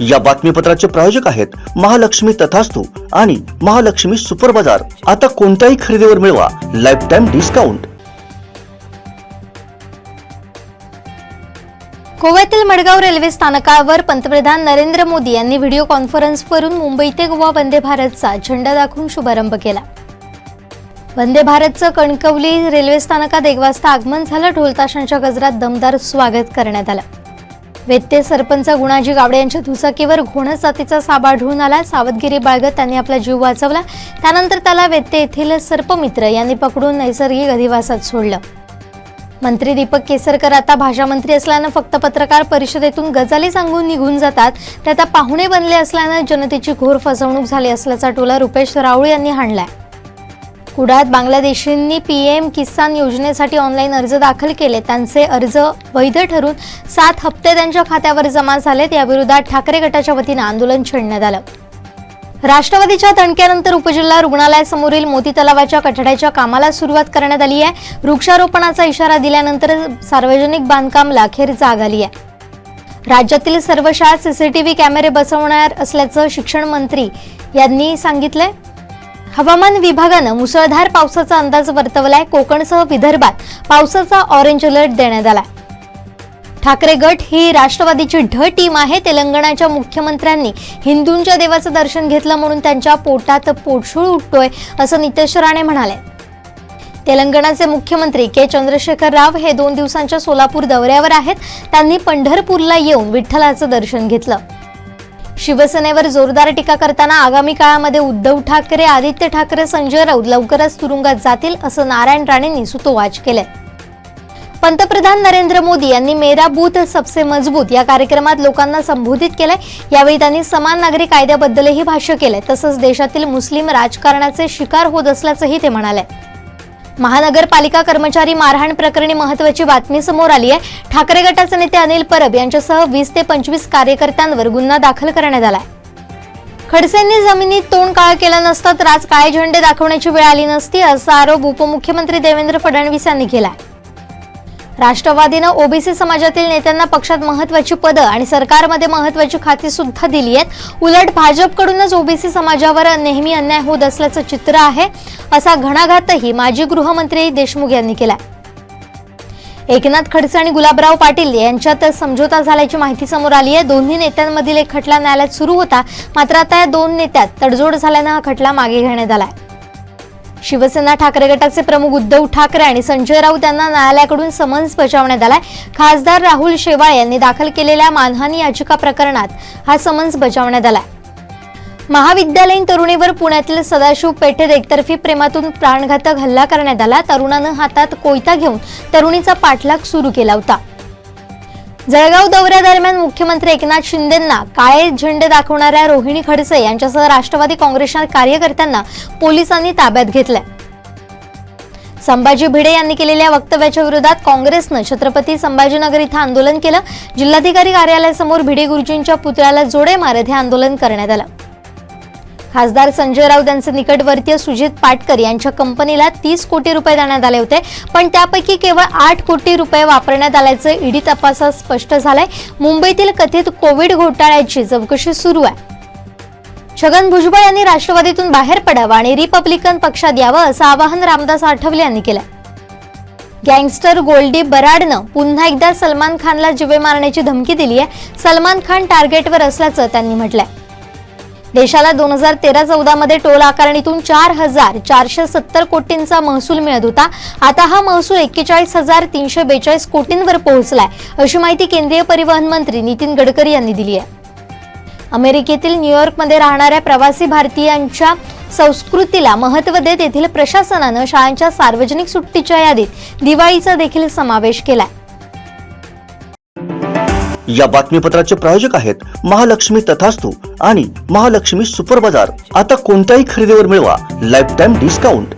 या बातमीपत्राचे प्रायोजक आहेत महालक्ष्मी तथास्तु आणि महालक्ष्मी सुपर बाजार। आता कोणत्याही खरेदीवर मिळवा लाइफ टाइम डिस्काउंट। गोव्यातील मडगाव रेल्वे स्थानकावर पंतप्रधान नरेंद्र मोदी यांनी व्हिडिओ कॉन्फरन्सवरून मुंबई ते गोवा वंदे भारतचा झेंडा दाखवून शुभारंभ केला। वंदे भारतचं कणकवली रेल्वे स्थानकात 1 वाजता आगमन झालं। ढोलताशांच्या गजरात दमदार स्वागत करण्यात आलं। वेत्ते सरपंच गुणाजी गावडे यांच्या दुचाकीवर घोणस जातीचा साप आढळून आला। सावधगिरी बाळगत त्यांनी आपला जीव वाचवला। त्यानंतर त्याला वेत्ते येथील सर्पमित्र यांनी पकडून नैसर्गिक अधिवासात सोडलं। मंत्री दीपक केसरकर आता भाषा मंत्री असल्यानं फक्त पत्रकार परिषदेतून गजाली सांगून निघून जातात, ते आता पाहुणे बनले असल्यानं जनतेची घोर फसवणूक झाली असल्याचा टोला रुपेश राऊळ यांनी हाणलाय। कुडाळात बांगलादेशींनी पीएम किसान योजनेसाठी ऑनलाईन अर्ज दाखल केले। त्यांचे अर्ज वैध ठरून 7 हप्ते त्यांच्या खात्यावर जमा झालेत। याविरोधात ठाकरे गटाच्या वतीने आंदोलन छेडण्यात आलं। राष्ट्रवादीच्या तणक्यानंतर उपजिल्हा रुग्णालयासमोरील मोती तलावाच्या कठड्याच्या कामाला सुरुवात करण्यात आली आहे। वृक्षारोपणाचा इशारा दिल्यानंतर सार्वजनिक बांधकामाला अखेर जाग आली आहे। राज्यातील सर्व शाळात सीसीटीव्ही कॅमेरे बसवणार असल्याचं शिक्षण मंत्री यांनी सांगितलंय। हवामान विभागानं मुसळधार पावसाचा अंदाज वर्तवलाय। कोकणसह विदर्भात पावसाचा ऑरेंज अलर्ट देण्यात आला। ठाकरे गट ही राष्ट्रवादीची ढ टीम आहे। तेलंगणाच्या मुख्यमंत्र्यांनी हिंदूंच्या देवाचं दर्शन घेतलं म्हणून त्यांच्या पोटात पोटशूळ उठतोय असं नितेश राणे म्हणाले। तेलंगणाचे मुख्यमंत्री के चंद्रशेखर राव हे 2 दिवसांच्या सोलापूर दौऱ्यावर आहेत। त्यांनी पंढरपूरला येऊन विठ्ठलाचं दर्शन घेतलं। शिवसेनेवर जोरदार टीका करताना आगामी काळामध्ये उद्धव ठाकरे, आदित्य ठाकरे, संजय राऊत लवकरच तुरुंगात जातील असं नारायण राणेंनी सुतोवाच केलंय। पंतप्रधान नरेंद्र मोदी यांनी मेरा बूथ सबसे मजबूत या कार्यक्रमात लोकांना संबोधित केलंय। यावेळी त्यांनी समान नागरी कायद्याबद्दलही भाष्य केलंय। तसंच देशातील मुस्लिम राजकारणाचे शिकार होत असल्याचंही ते म्हणाले। महानगरपालिका कर्मचारी मारहाण प्रकरणी महत्त्वाची बातमी समोर आली आहे। ठाकरे गटाचे नेते अनिल परब यांच्यासह 20 ते 25 कार्यकर्त्यांवर गुन्हा दाखल करण्यात आलाय। खडसेंनी जमिनीत तोंड काळं केलं नसतं तर आज काळे झेंडे दाखवण्याची वेळ आली नसती असा आरोप उपमुख्यमंत्री देवेंद्र फडणवीस यांनी केलाय। राष्ट्रवादीनं ओबीसी समाजातील नेत्यांना पक्षात महत्त्वाची पदं आणि सरकारमध्ये महत्त्वाची खाती सुद्धा दिली आहेत। उलट भाजपकडूनच ओबीसी समाजावर नेहमी अन्याय होत असल्याचं चित्र आहे असा घणाघातही माजी गृहमंत्री देशमुख यांनी केला। एकनाथ खडसे आणि गुलाबराव पाटील यांच्यात समझोता झाल्याची माहिती समोर आली आहे। दोन्ही नेत्यांमधील एक खटला न्यायालयात सुरू होता, मात्र आता या 2 नेत्यात तडजोड झाल्यानं हा खटला मागे घेण्यात आलाय। शिवसेना ठाकरे गटाचे प्रमुख उद्धव ठाकरे आणि संजय राऊत यांना न्यायालयाकडून समन्स बजावण्यात आलाय। खासदार राहुल शेवाळे यांनी दाखल केलेल्या मानहानी याचिका प्रकरणात हा समन्स बजावण्यात आलाय। महाविद्यालयीन तरुणीवर पुण्यातील सदाशिव पेठेत एकतर्फी प्रेमातून प्राणघातक हल्ला करण्यात आला। तरुणानं हातात कोयता घेऊन तरुणीचा पाठलाग सुरू केला होता। जळगाव दौऱ्यादरम्यान मुख्यमंत्री एकनाथ शिंदेंना काळे झेंडे दाखवणाऱ्या रोहिणी खडसे यांच्यासह राष्ट्रवादी काँग्रेसच्या कार्यकर्त्यांना पोलिसांनी ताब्यात घेतलंय। संभाजी भिडे यांनी केलेल्या वक्तव्याच्या विरोधात काँग्रेसनं छत्रपती संभाजीनगर इथं आंदोलन केलं। जिल्हाधिकारी कार्यालयासमोर भिडे गुरुजींच्या पुतळ्याला जोडे मारत हे आंदोलन करण्यात आलं। खासदार संजय राऊत यांचे निकटवर्तीय सुजित पाटकर यांच्या कंपनीला 30 कोटी रुपये देण्यात आले होते, पण त्यापैकी केवळ 8 कोटी रुपये वापरण्यात आल्याचे ईडी तपासात स्पष्ट झालंय। मुंबईतील कथित कोविड घोटाळ्याची चौकशी सुरू आहे। छगन भुजबळ यांनी राष्ट्रवादीतून बाहेर पडावं आणि रिपब्लिकन पक्षात यावं असं आवाहन रामदास आठवले यांनी केलं। गँगस्टर गोल्डी बराडनं पुन्हा एकदा सलमान खानला जीवे मारण्याची धमकी दिली आहे। सलमान खान टार्गेटवर असल्याचं त्यांनी म्हटलंय। देशाला 2013-14 मध्ये टोल आकारणीतून 4,470 कोटींचा महसूल मिळत होता। आता हा महसूल 41,342 कोटींवर पोहोचलाय अशी माहिती केंद्रीय परिवहन मंत्री नितीन गडकरी यांनी दिली आहे। अमेरिकेतील न्यूयॉर्कमध्ये राहणाऱ्या प्रवासी भारतीयांच्या संस्कृतीला महत्त्व देत येथील प्रशासनानं शाळांच्या सार्वजनिक सुट्टीच्या यादीत दिवाळीचा देखील समावेश केलाय। या बातमीपत्राचे प्रायोजक आहेत महालक्ष्मी तथास्तु आणि महालक्ष्मी सुपर बाजार। आता कोणत्याही खरेदीवर मिळवा लाइफ टाइम डिस्काउंट।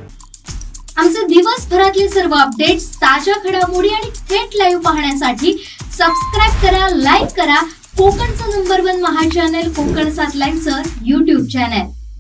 आमचे दिवसभरातले सर्व अपडेट्स, ताज्या घडामोडी आणि थेट लाईव्ह पाहण्यासाठी सबस्क्राइब करा, लाईक करा कोकणचं नंबर 1 महा चॅनल कोकण 7 लाईव्हचं YouTube चॅनल।